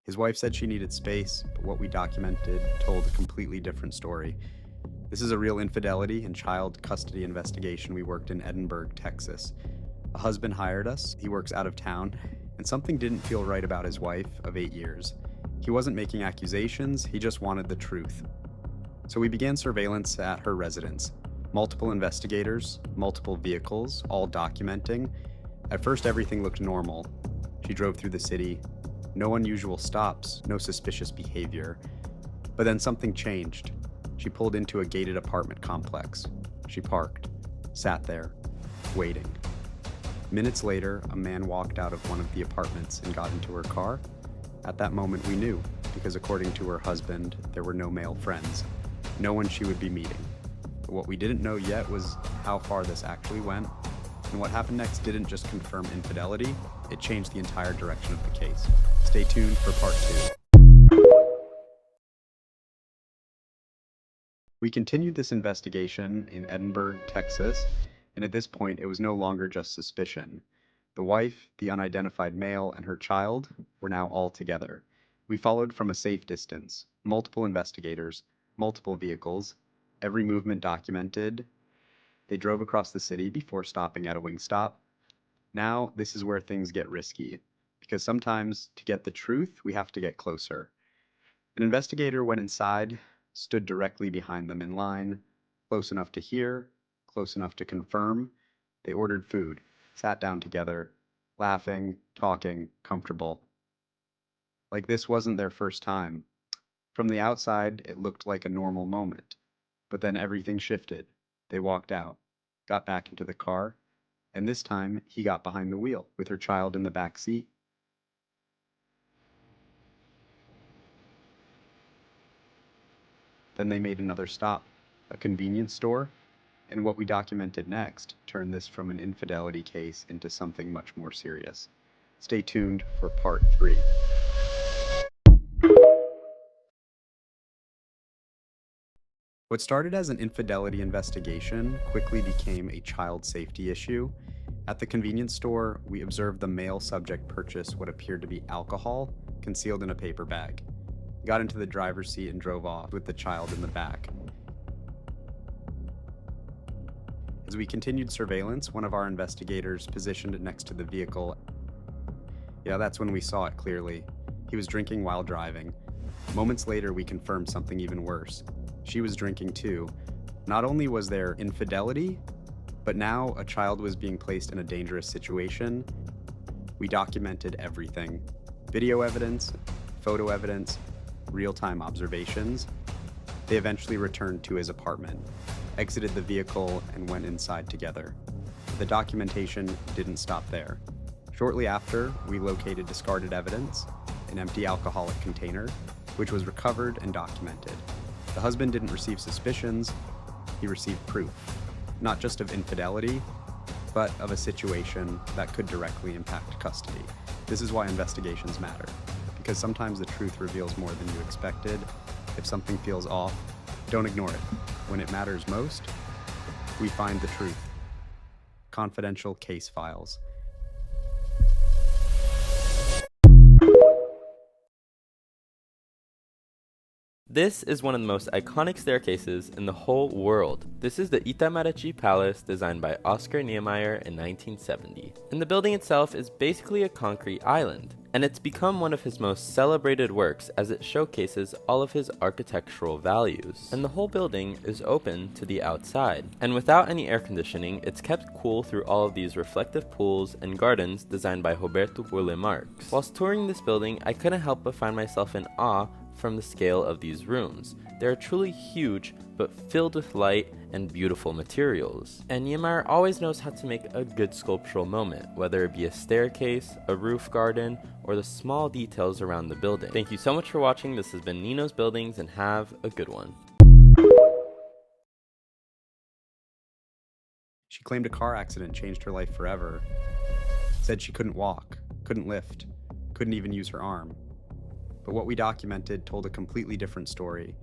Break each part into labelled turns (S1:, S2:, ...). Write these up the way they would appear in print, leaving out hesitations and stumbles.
S1: His wife said she needed space, but what we documented told a completely different story. This is a real infidelity and child custody investigation we worked in Edinburgh, Texas. A husband hired us, he works out of town, and something didn't feel right about his wife of 8 years. He wasn't making accusations, he just wanted the truth. So we began surveillance at her residence. Multiple investigators, multiple vehicles, all documenting. At first everything looked normal. She drove through the city. No unusual stops, no suspicious behavior. But then something changed. She pulled into a gated apartment complex. She parked, sat there, waiting. Minutes later, a man walked out of one of the apartments and got into her car. At that moment we knew, because according to her husband, there were no male friends. No one she would be meeting. But what we didn't know yet was how far this actually went. And what happened next didn't just confirm infidelity, it changed the entire direction of the case. Stay tuned for part 2. We continued this investigation in Edinburgh, Texas, and at this point it was no longer just suspicion. The wife, the unidentified male, and her child were now all together. We followed from a safe distance, multiple investigators, multiple vehicles, every movement documented. They drove across the city before stopping at a Wingstop. Now, this is where things get risky, because sometimes to get the truth, we have to get closer. An investigator went inside, stood directly behind them in line, close enough to hear, close enough to confirm. They ordered food, sat down together, laughing, talking, comfortable. Like this wasn't their first time. From the outside, it looked like a normal moment. But then everything shifted. They walked out, got back into the car, and this time he got behind the wheel with her child in the back seat. Then they made another stop, a convenience store, and what we documented next turned this from an infidelity case into something much more serious. Stay tuned for part 3. What started as an infidelity investigation quickly became a child safety issue. At the convenience store, we observed the male subject purchase what appeared to be alcohol concealed in a paper bag. He got into the driver's seat and drove off with the child in the back. As we continued surveillance, one of our investigators positioned it next to the vehicle. Yeah, that's when we saw it clearly. He was drinking while driving. Moments later, we confirmed something even worse. She was drinking too. Not only was there infidelity, but now a child was being placed in a dangerous situation. We documented everything. Video evidence, photo evidence, real-time observations. They eventually returned to his apartment, exited the vehicle, and went inside together. The documentation didn't stop there. Shortly after, we located discarded evidence, an empty alcoholic container, which was recovered and documented. The husband didn't receive suspicions, he received proof, not just of infidelity, but of a situation that could directly impact custody. This is why investigations matter, because sometimes the truth reveals more than you expected. If something feels off, don't ignore it. When it matters most, we find the truth. Confidential case files.
S2: This is one of the most iconic staircases in the whole world. This is the Itamaraty Palace, designed by Oscar Niemeyer in 1970. And the building itself is basically a concrete island, and it's become one of his most celebrated works as it showcases all of his architectural values. And the whole building is open to the outside. And without any air conditioning, it's kept cool through all of these reflective pools and gardens designed by Roberto Burle Marx. Whilst touring this building, I couldn't help but find myself in awe from the scale of these rooms. They are truly huge, but filled with light and beautiful materials. And Niemeyer always knows how to make a good sculptural moment, whether it be a staircase, a roof garden, or the small details around the building. Thank you so much for watching. This has been Nino's Buildings, and have a good one.
S1: She claimed a car accident changed her life forever. Said she couldn't walk, couldn't lift, couldn't even use her arm. But what we documented told a completely different story.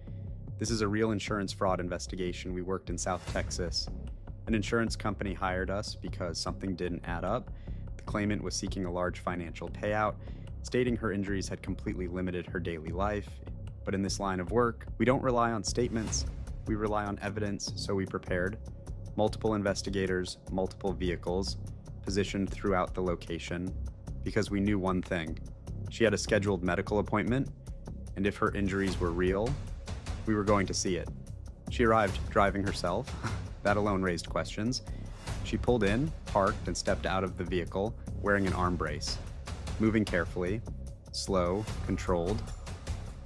S1: This is a real insurance fraud investigation. We worked in South Texas. An insurance company hired us because something didn't add up. The claimant was seeking a large financial payout, stating her injuries had completely limited her daily life. But in this line of work, we don't rely on statements, we rely on evidence, so we prepared. Multiple investigators, multiple vehicles, positioned throughout the location, because we knew one thing. She had a scheduled medical appointment, and if her injuries were real, we were going to see it. She arrived driving herself. That alone raised questions. She pulled in, parked, and stepped out of the vehicle, wearing an arm brace, moving carefully, slow, controlled.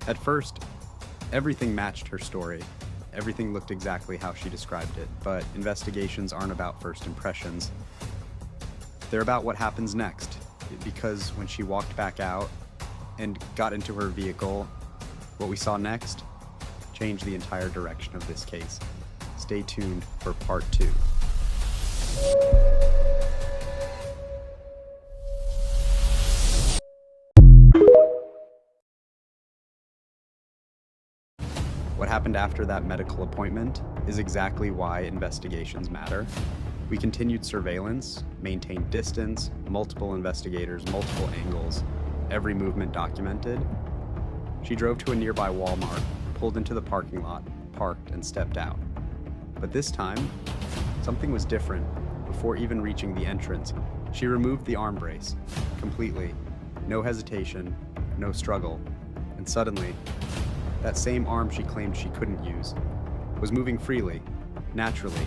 S1: At first, everything matched her story. Everything looked exactly how she described it, but investigations aren't about first impressions. They're about what happens next, because when she walked back out and got into her vehicle, what we saw next changed the entire direction of this case. Stay tuned for part 2. What happened after that medical appointment is exactly why investigations matter. We continued surveillance, maintained distance, multiple investigators, multiple angles, every movement documented. She drove to a nearby Walmart, pulled into the parking lot, parked, and stepped out. But this time, something was different. Before even reaching the entrance, she removed the arm brace completely. No hesitation, no struggle. And suddenly, that same arm she claimed she couldn't use was moving freely, naturally,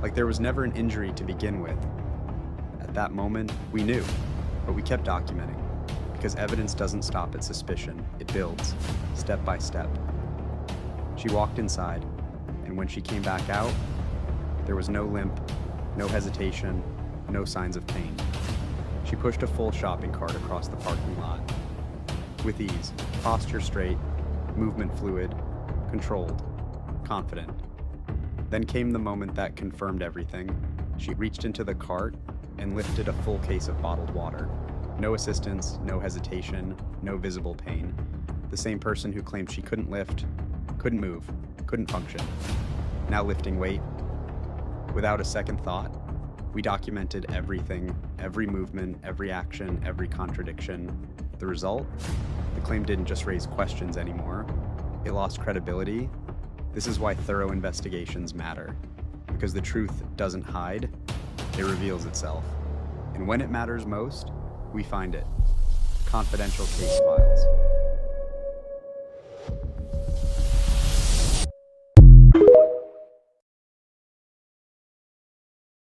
S1: like there was never an injury to begin with. At that moment, we knew, but we kept documenting, because evidence doesn't stop at suspicion, it builds, step by step. She walked inside, and when she came back out, there was no limp, no hesitation, no signs of pain. She pushed a full shopping cart across the parking lot. With ease, posture straight, movement fluid, controlled, confident. Then came the moment that confirmed everything. She reached into the cart and lifted a full case of bottled water. No assistance, no hesitation, no visible pain. The same person who claimed she couldn't lift, couldn't move, couldn't function. Now lifting weight. Without a second thought, we documented everything, every movement, every action, every contradiction. The result? The claim didn't just raise questions anymore. It lost credibility. This is why thorough investigations matter. Because the truth doesn't hide, it reveals itself. And when it matters most, we find it. Confidential case files.